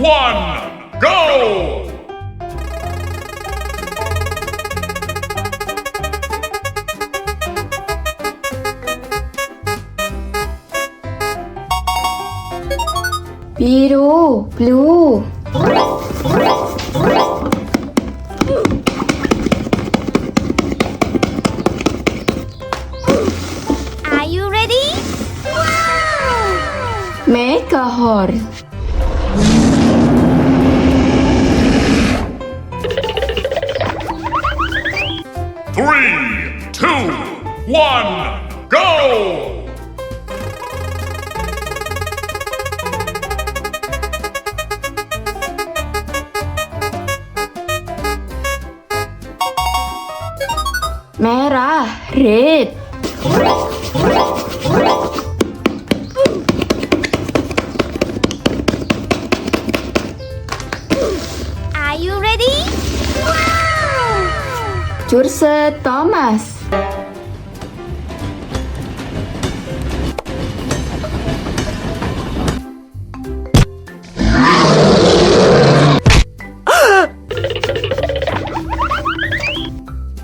1, go! Biru, blue. Are you ready? Megahorn. Three, two, one, go! Merah, red. Are you ready? Curse Thomas.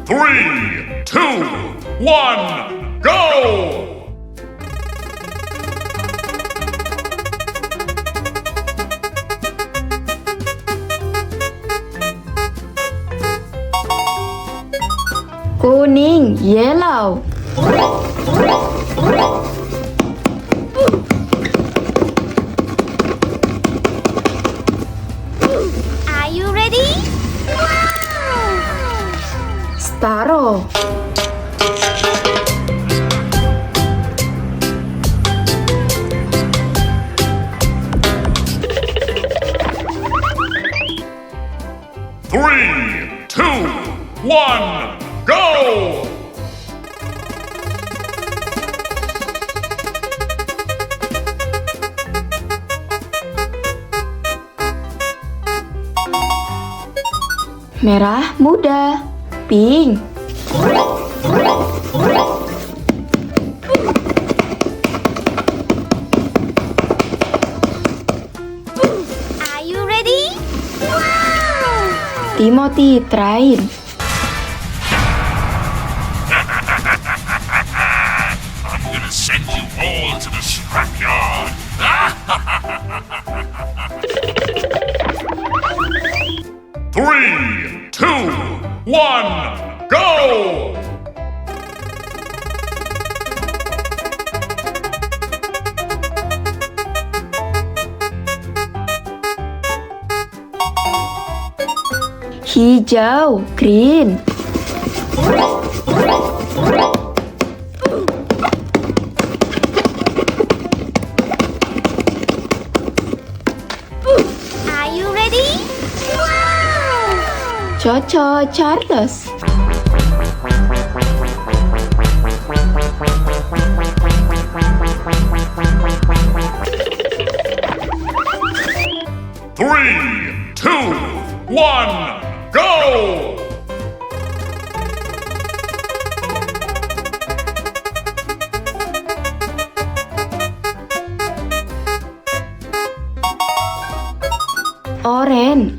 Three, two, one, go! Kuning, yellow. Are you ready? Starro. Three, two, one, go! Merah muda, pink. Are you ready? Timothy train. I'm gonna send you all to the scrapyard. Three, two, one, go! Hijau, green. Are you ready? Choco Charles. Three, two, one, go!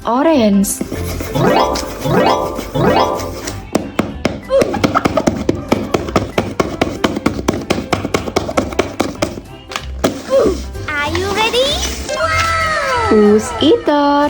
Orange. Are you ready? Who's eater?